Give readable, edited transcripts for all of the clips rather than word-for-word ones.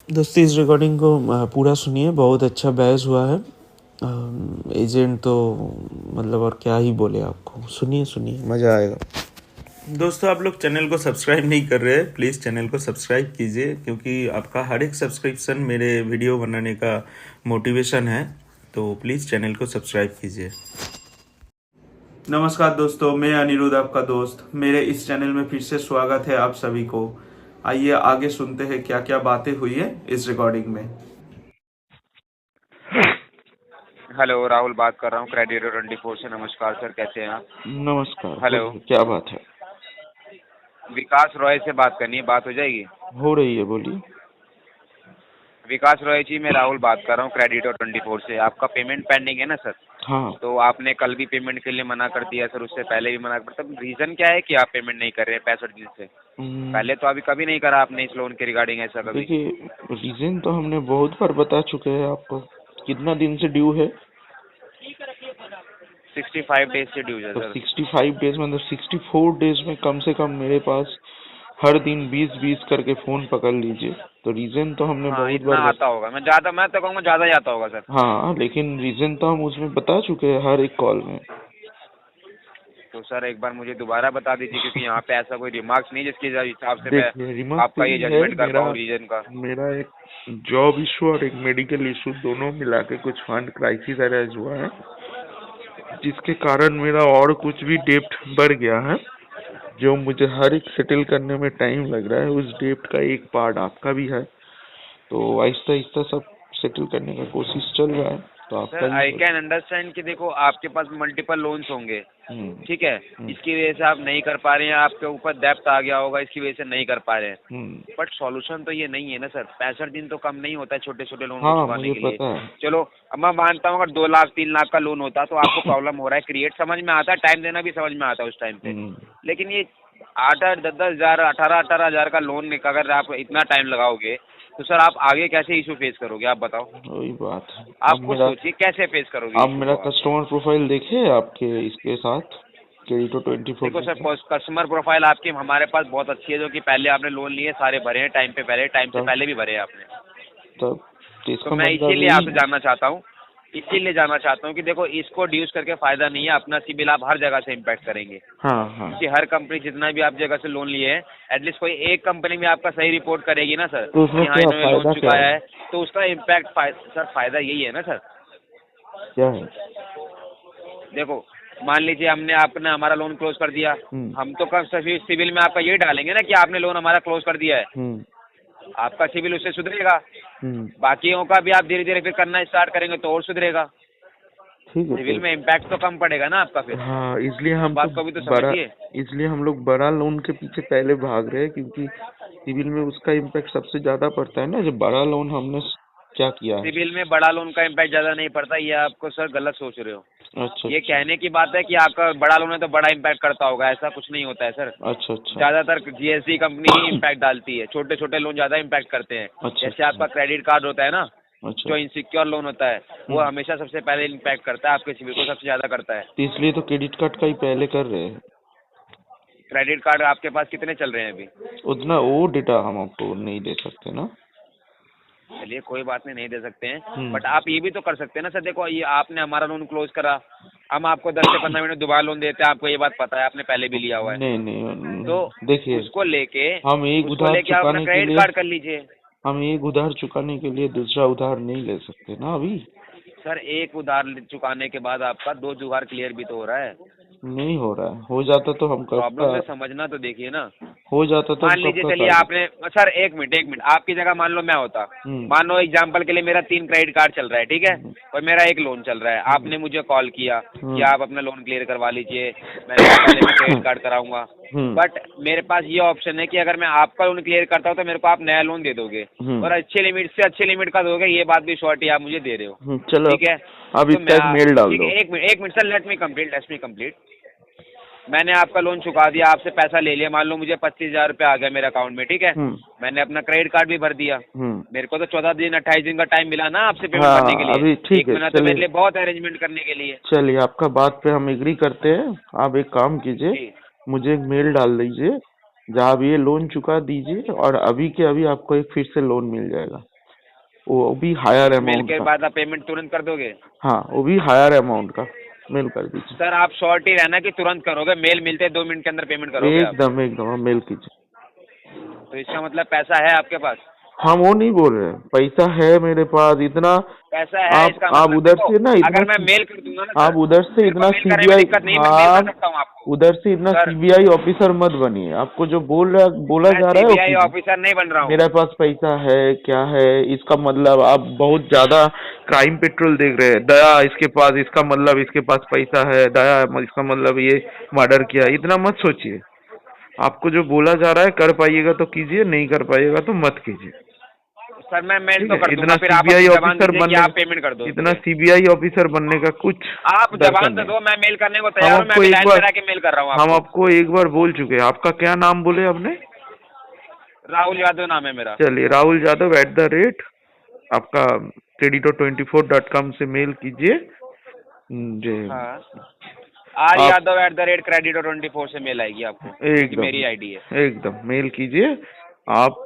दोस्तों इस रिकॉर्डिंग को पूरा सुनिए, बहुत अच्छा बहस हुआ है। एजेंट तो मतलब और क्या ही बोले आपको, सुनिए सुनिए मज़ा आएगा। दोस्तों आप लोग चैनल को सब्सक्राइब नहीं कर रहे हैं, प्लीज़ चैनल को सब्सक्राइब कीजिए, क्योंकि आपका हर एक सब्सक्रिप्शन मेरे वीडियो बनाने का मोटिवेशन है। तो प्लीज़ चैनल को सब्सक्राइब कीजिए। नमस्कार दोस्तों, मैं अनिरुद्ध आपका दोस्त। मेरे इस चैनल में फिर से स्वागत है आप सभी को। आइए आगे सुनते हैं क्या क्या बातें हुई है इस रिकॉर्डिंग में। हेलो, राहुल बात कर रहा हूँ क्रेडिट 24 से। नमस्कार सर, कैसे हैं आप? नमस्कार, हेलो, बोलिए क्या बात है। विकास रॉय से बात करनी है, बात हो जाएगी? हो रही है, बोलिए। विकास रॉय जी, मैं राहुल बात कर रहा हूँ क्रेडिट 24 से। आपका पेमेंट पेंडिंग है ना सर? हाँ। तो आपने कल भी पेमेंट के लिए मना कर दिया सर, उससे पहले भी मना कर, तब रीज़न क्या है कि आप पेमेंट नहीं कर रहे हैं 65 दिन से? पहले तो अभी कभी नहीं करा आपने इस लोन के रिगार्डिंग ऐसा कभी? देखिए, रीजन तो हमने बहुत बार बता चुके हैं आपको। कितना दिन से ड्यू है? 65 डेज से ड्यू है तो सर। 65 डेज मतलब 64 डेज में कम से कम मेरे पास हर दिन 20-20 करके फोन पकड़ लीजिए। तो रीजन तो हमने हाँ, बहुत इतना बार आता होगा। मैं तो कहूँगा ज़्यादा ही आता होगा सर। हाँ, लेकिन रीजन तो हम उसमें बता चुके हैं हर एक कॉल में। तो सर एक बार मुझे दोबारा बता दीजिए, क्योंकि यहाँ पे ऐसा कोई रिमार्क्स नहीं जिसके हिसाब से मैं देखिए, रिमार्क आपका ये यही है, जजमेंट कर मेरा पाऊँ रीजन का। मेरा एक जॉब इशू और एक मेडिकल इशू दोनों मिला के कुछ फंड क्राइसिस अराइज हुआ है, जिसके कारण मेरा और कुछ भी डेप्ट बढ़ गया है, जो मुझे हर एक सेटल करने में टाइम लग रहा है। उस डेप्ट का एक पार्ट आपका भी है, तो आहिस्ता आहिस्ता सब सेटल करने का कोशिश चल रहा है। तो आपका सर आई भी कैन अंडरस्टैंड कि देखो आपके पास मल्टीपल लोन्स होंगे, हम्म, ठीक है, हम्म, इसकी वजह से आप नहीं कर पा रहे हैं, आपके ऊपर डेप्ट आ गया होगा, इसकी वजह से नहीं कर पा रहे हैं। हम्म। बट सॉल्यूशन तो ये नहीं है ना सर। 65 दिन तो कम नहीं होता है छोटे छोटे लोन को हाँ, चुकाने मुझे के लिए। पता है। चलो, अब मैं मानता हूँ अगर 2 लाख 3 लाख का लोन होता तो आपको प्रॉब्लम हो रहा है क्रिएट, समझ में आता है, टाइम देना भी समझ में आता है उस टाइम पे। हम्म, लेकिन ये 8-8 10-10 हज़ार 18-18 हज़ार का लोन अगर आप इतना टाइम लगाओगे तो सर आप आगे कैसे इशू फेस करोगे, आप बताओ। वही बात है। आप खुद सोचिए कैसे फेस करोगे अब इशू मेरा को आप। कस्टमर प्रोफाइल देखे आपके इसके साथ क्रेडिटो 24 देखो में सर, कस्टमर प्रोफाइल आपकी हमारे पास बहुत अच्छी है, जो कि पहले आपने लोन लिए सारे भरे हैं, टाइम से तब पहले भी भरे हैं आपने। तब तो तो इसका मैं मतलब इसीलिए यही आपसे है। जानना चाहता हूँ, इसीलिए जानना चाहता हूँ कि देखो इसको ड्यूस करके फ़ायदा नहीं है, अपना सिबिल आप हर जगह से इम्पैक्ट करेंगे, हाँ हाँ। क्योंकि हर कंपनी जितना भी आप जगह से लोन लिए हैं, एटलीस्ट कोई एक कंपनी भी आपका सही रिपोर्ट करेगी ना सर तो उसमें कि हाँ क्या इन्होंने लोन फायदा क्या चुकाया है? है, तो उसका इम्पैक्ट सर फ़ायदा यही है ना सर। क्या है? देखो, मान लीजिए हमने आपने हमारा लोन क्लोज कर दिया, हम्म, हम तो कब सिविल में आपका यही डालेंगे ना कि आपने लोन हमारा क्लोज कर दिया है, हम्म, आपका सिविल उससे सुधरेगा, हम्म। बाकियों का भी आप धीरे धीरे फिर करना स्टार्ट करेंगे तो और सुधरेगा। ठीक है सिविल तो में इम्पैक्ट तो कम पड़ेगा ना आपका फिर। हाँ, इसलिए उस हम तो बात को भी तो बड़ा समझिए। इसलिए हम लोग बड़ा लोन के पीछे पहले भाग रहे हैं, क्योंकि सिविल में उसका इम्पैक्ट सबसे ज्यादा पड़ता है ना। जब बड़ा लोन हमने क्या किया है। सिविल में बड़ा लोन का इम्पैक्ट ज़्यादा नहीं पड़ता, ये आपको सर गलत सोच रहे हो। अच्छा ये अच्छा कहने की बात है कि आपका बड़ा लोन है तो बड़ा इम्पैक्ट करता होगा, ऐसा कुछ नहीं होता है सर। अच्छा अच्छा ज़्यादातर जीएसडी कंपनी ही इम्पैक्ट डालती है, छोटे छोटे लोन ज़्यादा इम्पैक्ट करते हैं। अच्छा जैसे अच्छा आपका क्रेडिट कार्ड होता है ना, अच्छा। जो इनसिक्योर लोन होता है, वो हमेशा सबसे पहले इम्पैक्ट करता है, आपके सिविल को सबसे ज़्यादा करता है। तो इसलिए तो क्रेडिट कार्ड का ही पहले कर रहे हैं। क्रेडिट कार्ड आपके पास कितने चल रहे हैं अभी? उतना वो डेटा हम आपको नहीं दे सकते ना। चलिए कोई बात नहीं, नहीं दे सकते हैं, हम्म। बट आप ये भी तो कर सकते हैं ना सर। देखो, ये आपने हमारा लोन क्लोज करा, हम आपको 10 से 15 मिनट दोबारा लोन देते हैं, आपको ये बात पता है, आपने पहले भी लिया हुआ है। नहीं तो नहीं, देखिए, उसको लेके हम एक उसको उधार लेके आप अपना चुकाने के क्रेडिट लिए कार्ड कर लीजिए। हम एक उधार चुकाने के लिए दूसरा उधार नहीं ले सकते ना अभी। सर एक उधार चुकाने के बाद आपका 2 जुगाड़ क्लियर भी तो हो रहा है। नहीं हो रहा है। हो जाता तो हम कब प्रॉब्लम का में समझना तो देखिए ना। हो जाता तो हम मान कब लीजिए, का चलिए कर आपने, सर एक मिनट आपकी जगह मान लो मैं होता, हम्म, मान लो एग्जांपल के लिए मेरा 3 क्रेडिट कार्ड चल रहा है, ठीक है, हम्म, और मेरा एक लोन चल रहा है, हम्म, आपने मुझे कॉल किया कि हम्म, आप अपना लोन क्लियर करवा लीजिए, मैंने कहा पहले मैं क्रेडिट कार्ड कराऊंगा। हम्म, बट मेरे पास ये ऑप्शन है कि अगर मैं आपका लोन क्लियर करता हूँ तो मेरे को आप नया लोन दे दोगे, और अच्छे लिमिट से अच्छे लिमिट का दोगे, ये बात भी श्योरिटी आप मुझे दे रहे हो, चलो ठीक है। अब तो इसका मैं एक मेल डाल ठीक दो। है, एक minute sir, let me complete. मैंने आपका लोन चुका दिया, आपसे पैसा ले लिया, मान लो मुझे 25,000 रुपये आ गया मेरे अकाउंट में, ठीक है, हम्म, मैंने अपना क्रेडिट कार्ड भी भर दिया, हम्म। मेरे को तो 14 दिन 28 दिन का टाइम मिला ना आपसे पेमेंट भरने के हाँ, लिए। अभी ठीक 1 है। महीना तो मेरे चलिए लिए बहुत है अरेंजमेंट करने के लिए। चलिए, आपका बात पे हम एग्री करते हैं। आप एक काम कीजिए, जी, मुझे एक मेल डाल दीजिए जहाँ आप ये लोन चुका दीजिए, और अभी के अभी आपको एक फिर से लोन मिल जाएगा। वो भी हायर मेल अमाउंट के का। बाद आप पेमेंट तुरंत कर दोगे? हाँ, वो भी हायर अमाउंट का मेल कर दीजिए। सर आप शॉर्ट ही रहना कि तुरंत करोगे, मेल मिलते 2 मिनट के अंदर पेमेंट करोगे आप? एकदम एकदम, आप मेल कीजिए। तो इसका मतलब पैसा है आपके पास? हम वो नहीं बोल रहे हैं, पैसा है मेरे पास इतना। पैसा है इसका आप मतलब। उधर देखो, से ना अगर मैं इतना, मेल कर दूंगा ना आप सर, उधर से मेरे को इतना मेल करने में सीबीआई, दिक्कत नहीं, मैं मेल कर सकता हूँ आपको। उधर से इतना सर, सीबीआई ऑफिसर मत बनिए। आपको जो बोला मैं जा रहा है वो सीबीआई कीजिए। ऑफिसर नहीं बन रहा हूँ। मेरे पास पैसा है क्या है इसका मतलब आप बहुत ज्यादा क्राइम पेट्रोल देख रहे हैं। दया इसके पास, इसका मतलब इसके पास पैसा है, दया इसका मतलब ये मर्डर किया, इतना मत सोचिए। आपको जो बोला जा रहा है कर पाइएगा तो कीजिए, नहीं कर पाइएगा तो मत कीजिए। सर मैं मेल ठीक तो है, कर दूंगा, इतना फिर आप सीबीआई अपनी जबान ऑफिसर दीजिए कि बनने, आप पेमेंट कर दो। इतना सीबीआई ऑफिसर बनने का कुछ आप दरकार जबान तो नहीं। दो, मैं मेल करने को हम तैयार हूँ, मैं आपको अभी एक लाइन बार, पर आके मेल कर रहा हूँ हम आपको। आपको एक बार बोल चुके हैं। आपका क्या नाम बोले आपने? राहुल यादव नाम है मेरा। चलिए, राहुल यादव @ आपका creditor24.com से मेल कीजिए जी। हाँ, आर आप यादव @creditor24 से मेल आएगी आपको, क्योंकि मेरी आईडी है। एकदम मेल कीजिए। आप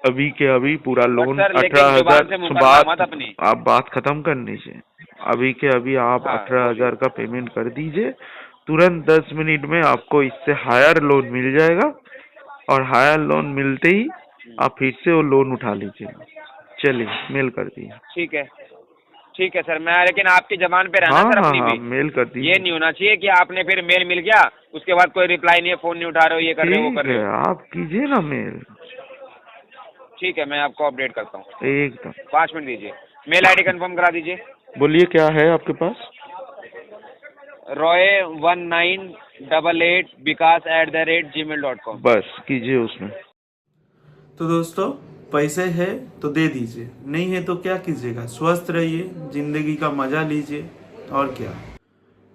अभी के अभी पूरा लोन सर लेकिन जुबान से मुकरना मत बात, अपनी। आप बात खत्म करने से अभी के अभी आप हाँ, 18,000 का पेमेंट कर दीजिए। तुरंत 10 मिनट में आपको इससे हायर लोन मिल जाएगा, और हायर लोन मिलते ही आप फिर से वो लोन उठा लीजिएगा। चलिए, मेल कर दिए। ठीक है सर, मैं लेकिन आपकी जबान पे रहना हाँ सर हाँ अपनी हाँ, भी। मेल कर दीजिए। ये नहीं होना चाहिए कि आपने फिर मेल मिल गया, उसके बाद कोई रिप्लाई नहीं है, फोन नहीं उठा रहे हो, ये कर रहे हो, वो ठीक कर रहे है, हो। आप कीजिए ना मेल। ठीक है, मैं आपको अपडेट करता हूँ। एकदम। 5 मिनट दीजिए, मेल आईडी कंफर्म करा दीजिए। बोलिए क्या है आपके पास? roy1988vikas@gmail.com। बस कीजिए उसमें। तो दोस्तों, पैसे है तो दे दीजिए, नहीं है तो क्या कीजिएगा। स्वस्थ रहिए, जिंदगी का मजा लीजिए, और क्या।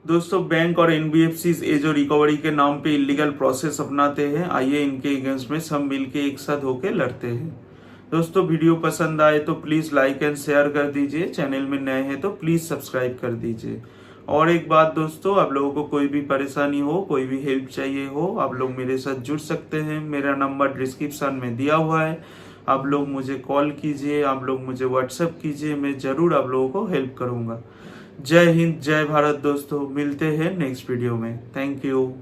दोस्तों, बैंक और एनबीएफसी ये जो रिकवरी के नाम पे इलीगल प्रोसेस अपनाते हैं, आइए इनके अगेंस्ट में सब मिलके एक साथ होके लड़ते हैं। दोस्तों, वीडियो पसंद आए तो प्लीज लाइक एंड शेयर कर दीजिए। चैनल में नए हैं तो प्लीज सब्सक्राइब कर दीजिए। और एक बात दोस्तों, आप लोगों को कोई भी परेशानी हो, कोई भी हेल्प चाहिए हो, आप लोग मेरे साथ जुड़ सकते हैं। मेरा नंबर डिस्क्रिप्शन में दिया हुआ है। आप लोग मुझे कॉल कीजिए, आप लोग मुझे व्हाट्सएप कीजिए, मैं जरूर आप लोगों को हेल्प करूंगा। जय हिंद, जय भारत दोस्तों, मिलते हैं नेक्स्ट वीडियो में। Thank you.